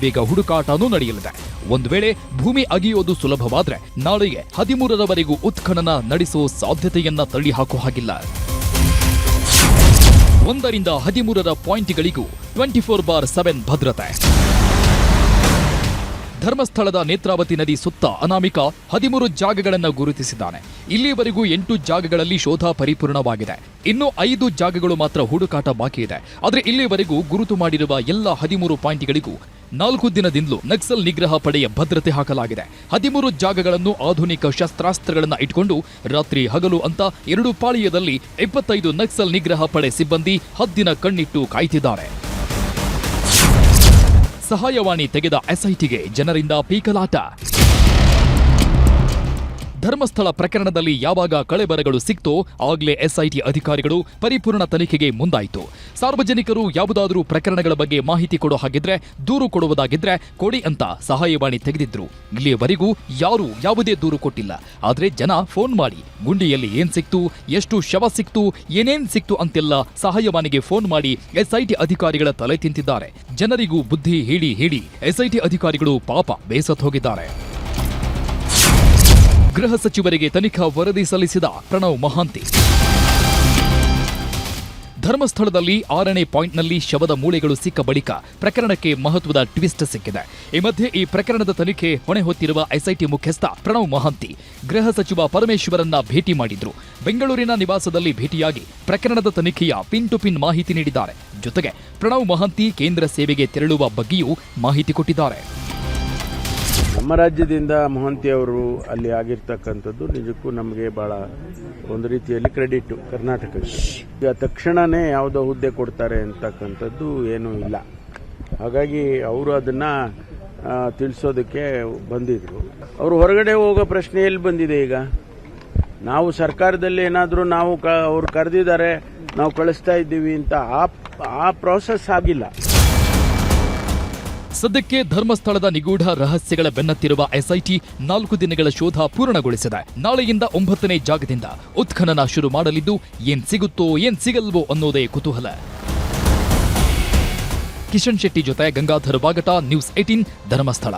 ಬೇಗ ಹುಡುಕಾಟನೂ ನಡೆಯಲಿದೆ. ಒಂದು ವೇಳೆ ಭೂಮಿ ಅಗೆಯೋದು ಸುಲಭವಾದ್ರೆ ನಾಳೆಗೆ 13ರವರೆಗೂ ಉತ್ಖನನ ನಡೆಸೋ ಸಾಧ್ಯತೆಯನ್ನ ತಳ್ಳಿ ಹಾಕೋ ಹಾಗಿಲ್ಲ. 1 ರಿಂದ 13ರ ಪಾಯಿಂಟ್ಗಳಿಗೂ 24/7 ಭದ್ರತೆ. ಧರ್ಮಸ್ಥಳದ ನೇತ್ರಾವತಿ ನದಿ ಸುತ್ತ ಅನಾಮಿಕ 13 ಜಾಗಗಳನ್ನು ಗುರುತಿಸಿದ್ದಾನೆ. ಇಲ್ಲಿವರೆಗೂ 8 ಜಾಗಗಳಲ್ಲಿ ಶೋಧ ಪರಿಪೂರ್ಣವಾಗಿದೆ. ಇನ್ನು 5 ಜಾಗಗಳು ಮಾತ್ರ ಹುಡುಕಾಟ ಬಾಕಿ ಇದೆ. ಆದರೆ ಇಲ್ಲಿವರೆಗೂ ಗುರುತು ಮಾಡಿರುವ ಎಲ್ಲ 13 ಪಾಯಿಂಟ್ಗಳಿಗೂ 4 ದಿನದಿಂದಲೂ ನಕ್ಸಲ್ ನಿಗ್ರಹ ಪಡೆಯ ಭದ್ರತೆ ಹಾಕಲಾಗಿದೆ. 13 ಜಾಗಗಳನ್ನು ಆಧುನಿಕ ಶಸ್ತ್ರಾಸ್ತ್ರಗಳನ್ನು ಇಟ್ಕೊಂಡು ರಾತ್ರಿ ಹಗಲು ಅಂತ 2 ಪಾಳಿಯದಲ್ಲಿ 25 ನಕ್ಸಲ್ ನಿಗ್ರಹ ಪಡೆ ಸಿಬ್ಬಂದಿ ಹದ್ದಿನ ಕಣ್ಣಿಟ್ಟು ಕಾಯ್ತಿದ್ದಾರೆ. ಸಹಾಯವಾಣಿ ತೆಗೆದ SITಗೆ ಜನರಿಂದ ಪೀಕಲಾಟ. ಧರ್ಮಸ್ಥಳ ಪ್ರಕರಣದಲ್ಲಿ ಯಾವಾಗ ಕಳೆಬರಗಳು ಸಿಕ್ತೋ ಆಗ್ಲೇ ಎಸ್ಐಟಿ ಅಧಿಕಾರಿಗಳು ಪರಿಪೂರ್ಣ ತನಿಖೆಗೆ ಮುಂದಾಯಿತು. ಸಾರ್ವಜನಿಕರು ಯಾವುದಾದ್ರೂ ಪ್ರಕರಣಗಳ ಬಗ್ಗೆ ಮಾಹಿತಿ ಕೊಡೋ ಹಾಗಿದ್ರೆ, ದೂರು ಕೊಡುವುದಾಗಿದ್ರೆ ಕೊಡಿ ಅಂತ ಸಹಾಯವಾಣಿ ತೆಗೆದಿದ್ರು. ಇಲ್ಲಿಯವರೆಗೂ ಯಾರೂ ಯಾವುದೇ ದೂರು ಕೊಟ್ಟಿಲ್ಲ. ಆದ್ರೆ ಜನ ಫೋನ್ ಮಾಡಿ ಗುಂಡಿಯಲ್ಲಿ ಏನ್ ಸಿಕ್ತು, ಎಷ್ಟು ಶವ ಸಿಕ್ತು, ಏನೇನ್ ಸಿಕ್ತು ಅಂತೆಲ್ಲ ಸಹಾಯವಾಣಿಗೆ ಫೋನ್ ಮಾಡಿ ಎಸ್ಐಟಿ ಅಧಿಕಾರಿಗಳ ತಲೆ ತಿಂತಿದ್ದಾರೆ. ಜನರಿಗೂ ಬುದ್ಧಿ ಹೇಳಿ ಹೇಳಿ ಎಸ್ಐಟಿ ಅಧಿಕಾರಿಗಳು ಪಾಪ ಬೇಸತ್ತು ಹೋಗಿದ್ದಾರೆ. ಗೃಹ ಸಚಿವರಿಗೆ ತನಿಖಾ ವರದಿ ಸಲ್ಲಿಸಿದ ಪ್ರಣವ್ ಮಹಾಂತಿ. ಧರ್ಮಸ್ಥಳದಲ್ಲಿ 6ನೇ ಪಾಯಿಂಟ್ನಲ್ಲಿ ಶವದ ಮೂಳೆಗಳು ಸಿಕ್ಕ ಬಳಿಕ ಪ್ರಕರಣಕ್ಕೆ ಮಹತ್ವದ ಟ್ವಿಸ್ಟ್ ಸಿಕ್ಕಿದೆ. ಈ ಮಧ್ಯೆ ಈ ಪ್ರಕರಣದ ತನಿಖೆ ಹೊಣೆ ಹೊತ್ತಿರುವ ಎಸ್ಐಟಿ ಮುಖ್ಯಸ್ಥ ಪ್ರಣವ್ ಮಹಾಂತಿ ಗೃಹ ಸಚಿವ ಪರಮೇಶ್ವರನ್ನ ಭೇಟಿ ಮಾಡಿದ್ರು. ಬೆಂಗಳೂರಿನ ನಿವಾಸದಲ್ಲಿ ಭೇಟಿಯಾಗಿ ಪ್ರಕರಣದ ತನಿಖೆಯ ಪಿನ್ ಟು ಪಿನ್ ಮಾಹಿತಿ ನೀಡಿದ್ದಾರೆ. ಜೊತೆಗೆ ಪ್ರಣವ್ ಮಹಾಂತಿ ಕೇಂದ್ರ ಸೇವೆಗೆ ತೆರಳುವ ಬಗ್ಗೆಯೂ ಮಾಹಿತಿ ಕೊಟ್ಟಿದ್ದಾರೆ. ನಮ್ಮ ರಾಜ್ಯದಿಂದ ಮೊಹಂತಿ ಅವರು ಅಲ್ಲಿ ಆಗಿರ್ತಕ್ಕಂಥದ್ದು ನಿಜಕ್ಕೂ ನಮಗೆ ಬಹಳ ಒಂದು ರೀತಿಯಲ್ಲಿ ಕ್ರೆಡಿಟ್ ಕರ್ನಾಟಕಕ್ಕೆ. ಈಗ ತಕ್ಷಣನೇ ಯಾವುದೋ ಹುದ್ದೆ ಕೊಡ್ತಾರೆ ಅಂತಕ್ಕಂಥದ್ದು ಏನೂ ಇಲ್ಲ. ಹಾಗಾಗಿ ಅವರು ಅದನ್ನ ತಿಳಿಸೋದಕ್ಕೆ ಬಂದಿದ್ರು. ಅವರು ಹೊರಗಡೆ ಹೋಗೋ ಪ್ರಶ್ನೆ ಎಲ್ಲಿ ಬಂದಿದೆ? ಈಗ ನಾವು ಸರ್ಕಾರದಲ್ಲಿ ಏನಾದರೂ ನಾವು ಅವ್ರು ಕರೆದಿದ್ದಾರೆ, ನಾವು ಕಳಿಸ್ತಾ ಇದ್ದೀವಿ ಅಂತ ಆ ಪ್ರಾಸೆಸ್ ಆಗಿಲ್ಲ. ಸದ್ಯಕ್ಕೆ ಧರ್ಮಸ್ಥಳದ ನಿಗೂಢ ರಹಸ್ಯಗಳ ಬೆನ್ನತ್ತಿರುವ ಎಸ್ಐಟಿ 4 ದಿನಗಳ ಶೋಧ ಪೂರ್ಣಗೊಳಿಸಿದೆ. ನಾಳೆಯಿಂದ 9ನೇ ಜಾಗದಿಂದ ಉತ್ಖನನ ಶುರು ಮಾಡಲಿದ್ದು, ಏನ್ ಸಿಗುತ್ತೋ ಏನ್ ಸಿಗಲ್ವೋ ಅನ್ನೋದೇ ಕುತೂಹಲ. ಕಿಶನ್ ಶೆಟ್ಟಿ ಜೊತೆ ಗಂಗಾಧರ್ ಬಾಗಟ, ನ್ಯೂಸ್ 18 ಧರ್ಮಸ್ಥಳ.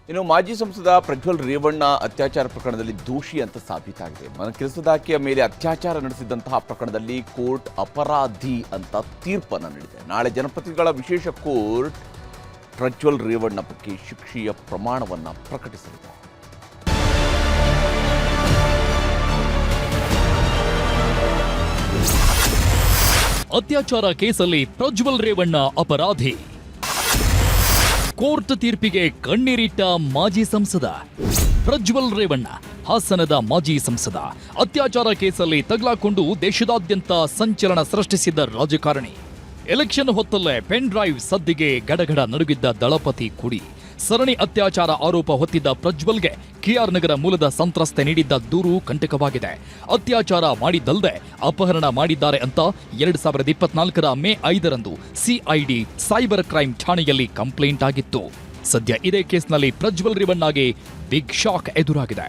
ಇನ್ನು ಮಾಜಿ ಸಂಸದ ಪ್ರಜ್ವಲ್ ರೇವಣ್ಣ ಅತ್ಯಾಚಾರ ಪ್ರಕರಣದಲ್ಲಿ ದೋಷಿ ಅಂತ ಸಾಬೀತಾಗಿದೆ. ಕೆಲಸದಾಕೆಯ ಮೇಲೆ ಅತ್ಯಾಚಾರ ನಡೆಸಿದಂತಹ ಪ್ರಕರಣದಲ್ಲಿ ಕೋರ್ಟ್ ಅಪರಾಧಿ ಅಂತ ತೀರ್ಪನ್ನು ನೀಡಿದೆ. ನಾಳೆ ಜನಪ್ರತಿನಿಧಿಗಳ ವಿಶೇಷ ಕೋರ್ಟ್ ಪ್ರಜ್ವಲ್ ರೇವಣ್ಣ ಬಗ್ಗೆ ಶಿಕ್ಷೆಯ ಪ್ರಮಾಣವನ್ನು ಪ್ರಕಟಿಸಲಿದೆ. ಅತ್ಯಾಚಾರ ಕೇಸಲ್ಲಿ ಪ್ರಜ್ವಲ್ ರೇವಣ್ಣ ಅಪರಾಧಿ. ಕೋರ್ಟ್ ತೀರ್ಪಿಗೆ ಕಣ್ಣೀರಿಟ್ಟ ಮಾಜಿ ಸಂಸದ ಪ್ರಜ್ವಲ್ ರೇವಣ್ಣ. ಹಾಸನದ ಮಾಜಿ ಸಂಸದ ಅತ್ಯಾಚಾರ ಕೇಸಲ್ಲಿ ತಗಲಾಕೊಂಡು ದೇಶದಾದ್ಯಂತ ಸಂಚಲನ ಸೃಷ್ಟಿಸಿದ್ದ ರಾಜಕಾರಣಿ. ಎಲೆಕ್ಷನ್ ಹೊತ್ತಲ್ಲೇ ಪೆನ್ ಡ್ರೈವ್ ಸದ್ದಿಗೆ ಗಡಗಡ ನಡುಗಿದ್ದ ದಳಪತಿ ಕುಡಿ. ಸರಣಿ ಅತ್ಯಾಚಾರ ಆರೋಪ ಹೊತ್ತಿದ್ದ ಪ್ರಜ್ವಲ್ಗೆ ಕೆಆರ್ ನಗರ ಮೂಲದ ಸಂತ್ರಸ್ತೆ ನೀಡಿದ್ದ ದೂರು ಕಂಟಕವಾಗಿದೆ. ಅತ್ಯಾಚಾರ ಮಾಡಿದ್ದಲ್ಲದೆ ಅಪಹರಣ ಮಾಡಿದ್ದಾರೆ ಅಂತ 2024ರ ಮೇ 5ರಂದು ಸಿಐಡಿ ಸೈಬರ್ ಕ್ರೈಮ್ ಠಾಣೆಯಲ್ಲಿ ಕಂಪ್ಲೇಂಟ್ ಆಗಿತ್ತು. ಸದ್ಯ ಇದೇ ಕೇಸ್ನಲ್ಲಿ ಪ್ರಜ್ವಲ್ ರೇವಣ್ಣಗೆ ಬಿಗ್ ಶಾಕ್ ಎದುರಾಗಿದೆ.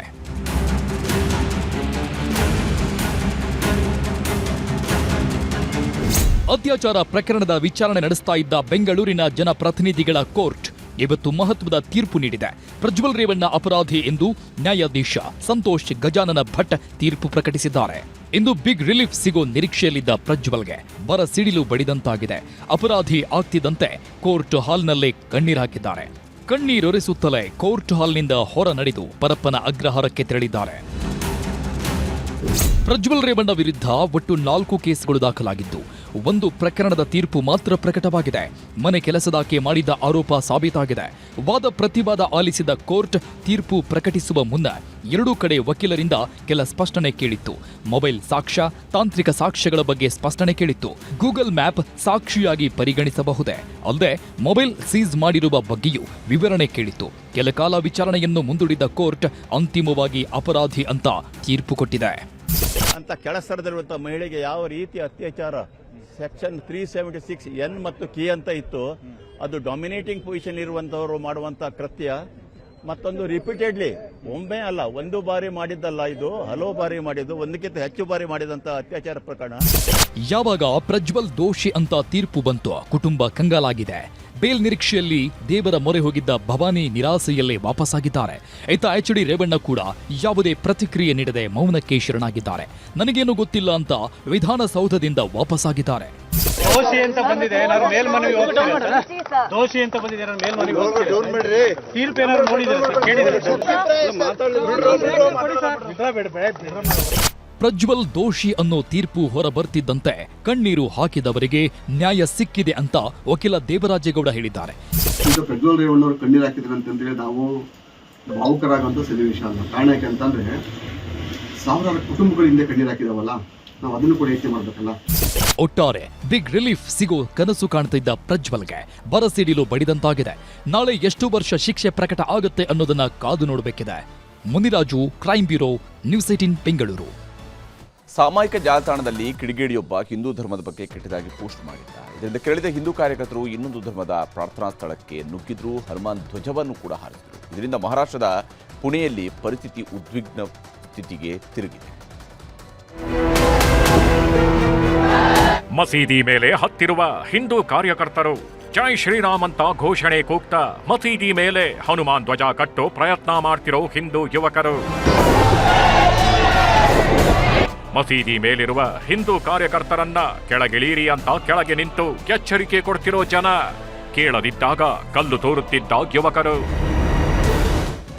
ಅತ್ಯಾಚಾರ ಪ್ರಕರಣದ ವಿಚಾರಣೆ ನಡೆಸ್ತಾ ಇದ್ದ ಬೆಂಗಳೂರಿನ ಜನಪ್ರತಿನಿಧಿಗಳ ಕೋರ್ಟ್ ಇವತ್ತು ಮಹತ್ವದ ತೀರ್ಪು ನೀಡಿದೆ. ಪ್ರಜ್ವಲ್ ರೇವಣ್ಣ ಅಪರಾಧಿ ಎಂದು ನ್ಯಾಯಾಧೀಶ ಸಂತೋಷ್ ಗಜಾನನ ಭಟ್ ತೀರ್ಪು ಪ್ರಕಟಿಸಿದ್ದಾರೆ. ಇಂದು ಬಿಗ್ ರಿಲೀಫ್ ಸಿಗೋ ನಿರೀಕ್ಷೆಯಲ್ಲಿದ್ದ ಪ್ರಜ್ವಲ್ಗೆ ಬರ ಸಿಡಿಲು ಬಡಿದಂತಾಗಿದೆ. ಅಪರಾಧಿ ಆಗ್ತಿದ್ದಂತೆ ಕೋರ್ಟ್ ಹಾಲ್ನಲ್ಲೇ ಕಣ್ಣೀರು ಹಾಕಿದ್ದಾರೆ. ಕಣ್ಣೀರೊರೆಸುತ್ತಲೇ ಕೋರ್ಟ್ ಹಾಲ್ನಿಂದ ಹೊರ ನಡೆದು ಪರಪ್ಪನ ಅಗ್ರಹಾರಕ್ಕೆ ತೆರಳಿದ್ದಾರೆ. ಪ್ರಜ್ವಲ್ ರೇವಣ್ಣ ವಿರುದ್ಧ ಒಟ್ಟು 4 ಕೇಸ್ಗಳು ದಾಖಲಾಗಿದ್ದು, 1 ಪ್ರಕರಣದ ತೀರ್ಪು ಮಾತ್ರ ಪ್ರಕಟವಾಗಿದೆ. ಮನೆ ಕೆಲಸದಾಕೆ ಮಾಡಿದ ಆರೋಪ ಸಾಬೀತಾಗಿದೆ. ವಾದ ಪ್ರತಿವಾದ ಆಲಿಸಿದ ಕೋರ್ಟ್ ತೀರ್ಪು ಪ್ರಕಟಿಸುವ ಮುನ್ನ 2 ಕಡೆ ವಕೀಲರಿಂದ ಕೆಲ ಸ್ಪಷ್ಟನೆ ಕೇಳಿತ್ತು. ಮೊಬೈಲ್ ಸಾಕ್ಷ್ಯ, ತಾಂತ್ರಿಕ ಸಾಕ್ಷ್ಯಗಳ ಬಗ್ಗೆ ಸ್ಪಷ್ಟನೆ ಕೇಳಿತ್ತು. ಗೂಗಲ್ ಮ್ಯಾಪ್ ಸಾಕ್ಷಿಯಾಗಿ ಪರಿಗಣಿಸಬಹುದೇ ಅಲ್ಲದೆ ಮೊಬೈಲ್ ಸೀಸ್ ಮಾಡಿರುವ ಬಗ್ಗೆಯೂ ವಿವರಣೆ ಕೇಳಿತ್ತು. ಕೆಲ ಕಾಲ ವಿಚಾರಣೆಯನ್ನು ಮುಂದೂಡಿದ ಕೋರ್ಟ್ ಅಂತಿಮವಾಗಿ ಅಪರಾಧಿ ಅಂತ ತೀರ್ಪು ಕೊಟ್ಟಿದೆ. ಅಂತ ಕೆಳಸ್ತರದಲ್ಲಿರುವಂತಹ ಮಹಿಳೆಗೆ ಯಾವ ರೀತಿ ಅತ್ಯಾಚಾರ ಸೆಕ್ಷನ್ 376N ಮತ್ತು ಕೆ ಅಂತ ಇತ್ತು, ಅದು ಡಾಮಿನೇಟಿಂಗ್ ಪೊಸಿಷನ್ ಇರುವಂತವರು ಮಾಡುವಂತಹ ಕೃತ್ಯ. ಮತ್ತೊಂದು ರಿಪೀಟೆಡ್ಲಿ, ಒಮ್ಮೆ ಅಲ್ಲ, 1 ಬಾರಿ ಮಾಡಿದ್ದಲ್ಲ, ಇದು ಹಲವು ಬಾರಿ ಮಾಡಿದ್ದು, 1ಕ್ಕಿಂತ ಹೆಚ್ಚು ಬಾರಿ ಮಾಡಿದಂತಹ ಅತ್ಯಾಚಾರ ಪ್ರಕರಣ. ಯಾವಾಗ ಪ್ರಜ್ವಲ್ ದೋಷಿ ಅಂತ ತೀರ್ಪು ಬಂತು, ಕುಟುಂಬ ಕಂಗಾಲಾಗಿದೆ. ಬೇಲ್ ನಿರೀಕ್ಷೆಯಲ್ಲಿ ದೇವರ ಮೊರೆ ಹೋಗಿದ್ದ ಭವಾನಿ ನಿರಾಸೆಯಲ್ಲೇ ವಾಪಸ್ಸಾಗಿದ್ದಾರೆ. ಇತ್ತ HD ರೇವಣ್ಣ ಕೂಡ ಯಾವುದೇ ಪ್ರತಿಕ್ರಿಯೆ ನೀಡದೆ ಮೌನಕ್ಕೆ ಶರಣಾಗಿದ್ದಾರೆ. ನನಗೇನು ಗೊತ್ತಿಲ್ಲ ಅಂತ ವಿಧಾನಸೌಧದಿಂದ ವಾಪಸ್ಸಾಗಿದ್ದಾರೆ. ದೋಷಿ ಅಂತ ಬಂದಿದೆ, ನಾನು ಮೇಲ್ಮನವಿ ಹೋಗ್ತೀನಿ. ದೋಷಿ ಅಂತ ಬಂದಿದೆ, ನಾನು ಮೇಲ್ಮನವಿ ಹೋಗ್ತೀನಿ. ತೀರ್ಪು ಏನಾದ್ರು ನೋಡಿದ್ರೆ ಕೇಳಿದ್ರೆ ಪ್ರಜ್ವಲ್ ದೋಷಿ ಅನ್ನೋ ತೀರ್ಪು ಹೊರಬರ್ತಿದ್ದಂತೆ ಕಣ್ಣೀರು ಹಾಕಿದವರಿಗೆ ನ್ಯಾಯ ಸಿಕ್ಕಿದೆ ಅಂತ ವಕೀಲ ದೇವರಾಜೇಗೌಡ ಹೇಳಿದ್ದಾರೆ. ಈಗ ಪ್ರಜ್ವಲ್ ರೇವಣ್ಣ ಅವರು ಕಣ್ಣೀರು ಹಾಕಿದ್ರು ಅಂತಂದ್ರೆ ನಾವು ಭಾವುಕರಾಗುವಂತ ಸನ್ನಿವೇಶ ಅಲ್ಲ. ಕಾರಣ ಯಾಕಂತಂದ್ರೆ ಸಾವಿರಾರು ಕುಟುಂಬಗಳ ಹಿಂದೆ ಕಣ್ಣೀರು ಹಾಕಿದಾವಲ್ಲ, ನಾವು ಅದನ್ನು ಕೂಡ ಯೋಚನೆ ಮಾಡ್ಬೇಕಲ್ಲ. ಒಟ್ಟಾರೆ ಬಿಗ್ ರಿಲೀಫ್ ಸಿಗೋ ಕನಸು ಕಾಣ್ತಿದ್ದ ಪ್ರಜ್ವಲ್ಗೆ ಬರಸಿಡಿಲು ಬಡಿದಂತಾಗಿದೆ. ನಾಳೆ ಎಷ್ಟು ವರ್ಷ ಶಿಕ್ಷೆ ಪ್ರಕಟ ಆಗುತ್ತೆ ಅನ್ನೋದನ್ನ ಕಾದು ನೋಡಬೇಕಿದೆ. Muniraju, crime bureau, news 18 Bengaluru. ಸಾಮಾಜಿಕ ಜಾಲತಾಣದಲ್ಲಿ ಕಿಡಿಗೇಡಿಯೊಬ್ಬ ಹಿಂದೂ ಧರ್ಮದ ಬಗ್ಗೆ ಕೆಟ್ಟದಾಗಿ ಪೋಸ್ಟ್ ಮಾಡಿದ್ದ. ಇದರಿಂದ ಕೆರಳಿದ ಹಿಂದೂ ಕಾರ್ಯಕರ್ತರು ಇನ್ನೊಂದು ಧರ್ಮದ ಪ್ರಾರ್ಥನಾ ಸ್ಥಳಕ್ಕೆ ನುಗ್ಗಿದ್ರು, ಹನುಮಾನ್ ಧ್ವಜವನ್ನು ಕೂಡ ಹಾರಿಸಿದರು. ಇದರಿಂದ ಮಹಾರಾಷ್ಟ್ರದ ಪುಣೆಯಲ್ಲಿ ಪರಿಸ್ಥಿತಿ ಉದ್ವಿಗ್ನ ಸ್ಥಿತಿಗೆ ತಿರುಗಿದೆ. ಮಸೀದಿ ಮೇಲೆ ಹತ್ತಿರುವ ಹಿಂದೂ ಕಾರ್ಯಕರ್ತರು ಜೈ ಶ್ರೀರಾಮ್ ಅಂತ ಘೋಷಣೆ ಕೂಗ್ತಾ ಮಸೀದಿ ಮೇಲೆ ಹನುಮಾನ್ ಧ್ವಜ ಕಟ್ಟೋ ಪ್ರಯತ್ನ ಮಾಡ್ತಿರೋ ಹಿಂದೂ ಯುವಕರು. ಮಸೀದಿ ಮೇಲಿರುವ ಹಿಂದೂ ಕಾರ್ಯಕರ್ತರನ್ನ ಕೆಳಗಿಳೀರಿ ಅಂತ ಕೆಳಗೆ ನಿಂತು ಎಚ್ಚರಿಕೆ ಕೊಡ್ತಿರೋ ಜನ, ಕೇಳದಿದ್ದಾಗ ಕಲ್ಲು ತೋರುತ್ತಿದ್ದ ಯುವಕರು.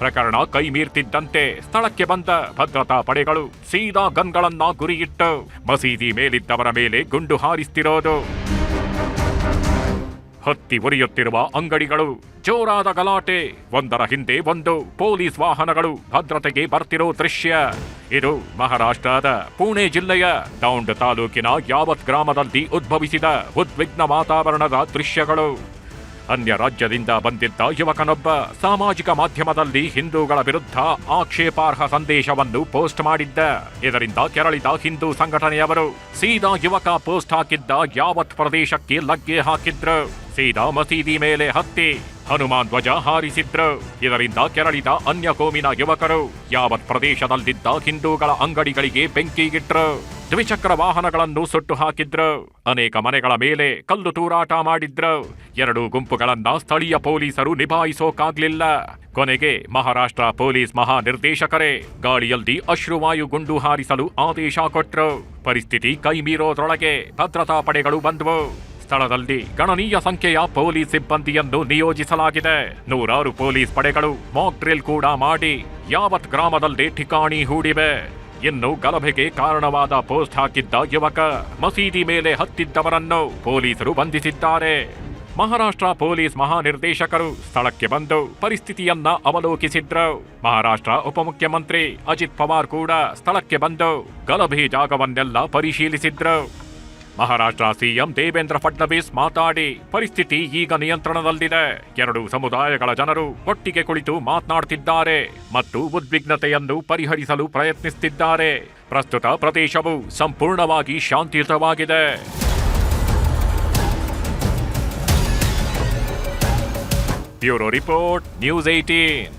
ಪ್ರಕರಣ ಕೈ ಮೀರ್ತಿದ್ದಂತೆ ಸ್ಥಳಕ್ಕೆ ಬಂದ ಭದ್ರತಾ ಪಡೆಗಳು ಸೀದಾ ಗನ್ಗಳನ್ನ ಗುರಿಯಿಟ್ಟು ಮಸೀದಿ ಮೇಲಿದ್ದವರ ಮೇಲೆ ಗುಂಡು ಹಾರಿಸ್ತಿರೋದು. ಹತ್ತಿ ಉರಿಯುತ್ತಿರುವ ಅಂಗಡಿಗಳು, ಜೋರಾದ ಗಲಾಟೆ, ಒಂದರ ಹಿಂದೆ ಒಂದು ಪೊಲೀಸ್ ವಾಹನಗಳು ಭದ್ರತೆಗೆ ಬರ್ತಿರೋ ದೃಶ್ಯ. ಇದು ಮಹಾರಾಷ್ಟ್ರದ ಪುಣೆ ಜಿಲ್ಲೆಯ ದೌಂಡ್ ತಾಲೂಕಿನ ಯಾವತ್ ಗ್ರಾಮದಲ್ಲಿ ಉದ್ಭವಿಸಿದ ಉದ್ವಿಗ್ನ ವಾತಾವರಣದ ದೃಶ್ಯಗಳು. ಅನ್ಯ ರಾಜ್ಯದಿಂದ ಬಂದಿದ್ದ ಯುವಕನೊಬ್ಬ ಸಾಮಾಜಿಕ ಮಾಧ್ಯಮದಲ್ಲಿ ಹಿಂದೂಗಳ ವಿರುದ್ಧ ಆಕ್ಷೇಪಾರ್ಹ ಸಂದೇಶವನ್ನು ಪೋಸ್ಟ್ ಮಾಡಿದ್ದ. ಇದರಿಂದ ಕೆರಳಿದ ಹಿಂದೂ ಸಂಘಟನೆಯವರು ಸೀದಾ ಯುವಕ ಪೋಸ್ಟ್ ಹಾಕಿದ್ದ ಯಾವತ್ ಪ್ರದೇಶಕ್ಕೆ ಲಗ್ಗೆ ಹಾಕಿದ್ರು. ಸೀದಾ ಮಸೀದಿ ಮೇಲೆ ಹತ್ತಿ ಹನುಮಾನ್ ಧ್ವಜ ಹಾರಿಸಿದ್ರು. ಇದರಿಂದ ಕೆರಳಿದ ಅನ್ಯ ಕೋಮಿನ ಯುವಕರು ಯಾವತ್ ಪ್ರದೇಶದಲ್ಲಿದ್ದ ಹಿಂದೂಗಳ ಅಂಗಡಿಗಳಿಗೆ ಬೆಂಕಿಗಿಟ್ರು. ದ್ವಿಚಕ್ರ ವಾಹನಗಳನ್ನು ಸುಟ್ಟು ಹಾಕಿದ್ರು. ಅನೇಕ ಮನೆಗಳ ಮೇಲೆ ಕಲ್ಲು ತೂರಾಟ ಮಾಡಿದ್ರು. ಎರಡೂ ಗುಂಪುಗಳನ್ನ ಸ್ಥಳೀಯ ಪೊಲೀಸರು ನಿಭಾಯಿಸೋಕಾಗ್ಲಿಲ್ಲ. ಕೊನೆಗೆ ಮಹಾರಾಷ್ಟ್ರ ಪೊಲೀಸ್ ಮಹಾನಿರ್ದೇಶಕರೇ ಗಾಳಿಯಲ್ಲಿ ಅಶ್ರುವಾಯು ಗುಂಡು ಹಾರಿಸಲು ಆದೇಶ ಕೊಟ್ರು. ಪರಿಸ್ಥಿತಿ ಕೈ ಮೀರೋದ್ರೊಳಗೆ ಭದ್ರತಾ ಪಡೆಗಳು ಬಂದವು. ಸ್ಥಳದಲ್ಲಿ ಗಣನೀಯ ಸಂಖ್ಯೆಯ ಪೊಲೀಸ್ ಸಿಬ್ಬಂದಿಯನ್ನು ನಿಯೋಜಿಸಲಾಗಿದೆ. 100 ಪೊಲೀಸ್ ಪಡೆಗಳು ಮಾಕ್ ಡ್ರಿಲ್ ಕೂಡ ಮಾಡಿ ಯಾವತ್ ಗ್ರಾಮದಲ್ಲಿ ಠಿಕಾಣಿ ಹೂಡಿವೆ. ಇನ್ನು ಗಲಭೆಗೆ ಕಾರಣವಾದ ಪೋಸ್ಟ್ ಹಾಕಿದ್ದ ಯುವಕ ಮಸೀದಿ ಮೇಲೆ ಹತ್ತಿದ್ದವರನ್ನು ಪೊಲೀಸರು ಬಂಧಿಸಿದ್ದಾರೆ. ಮಹಾರಾಷ್ಟ್ರ ಪೊಲೀಸ್ ಮಹಾನಿರ್ದೇಶಕರು ಸ್ಥಳಕ್ಕೆ ಬಂದು ಪರಿಸ್ಥಿತಿಯನ್ನ ಅವಲೋಕಿಸಿದ್ರು. ಮಹಾರಾಷ್ಟ್ರ ಉಪಮುಖ್ಯಮಂತ್ರಿ ಅಜಿತ್ ಪವಾರ್ ಕೂಡ ಸ್ಥಳಕ್ಕೆ ಬಂದು ಗಲಭೆ ಜಾಗವನ್ನೆಲ್ಲ ಪರಿಶೀಲಿಸಿದ್ರು. ಮಹಾರಾಷ್ಟ್ರ ಸಿಎಂ ದೇವೇಂದ್ರ ಫಡ್ನವೀಸ್ ಮಾತಾಡಿ ಪರಿಸ್ಥಿತಿ ಈಗ ನಿಯಂತ್ರಣದಲ್ಲಿದೆ. ಎರಡೂ ಸಮುದಾಯಗಳ ಜನರು ಒಟ್ಟಿಗೆ ಕುಳಿತು ಮಾತನಾಡುತ್ತಿದ್ದಾರೆ ಮತ್ತು ಉದ್ವಿಗ್ನತೆಯನ್ನು ಪರಿಹರಿಸಲು ಪ್ರಯತ್ನಿಸುತ್ತಿದ್ದಾರೆ. ಪ್ರಸ್ತುತ ಪ್ರದೇಶವು ಸಂಪೂರ್ಣವಾಗಿ ಶಾಂತಿಯುತವಾಗಿದೆ. Bureau report, news 18.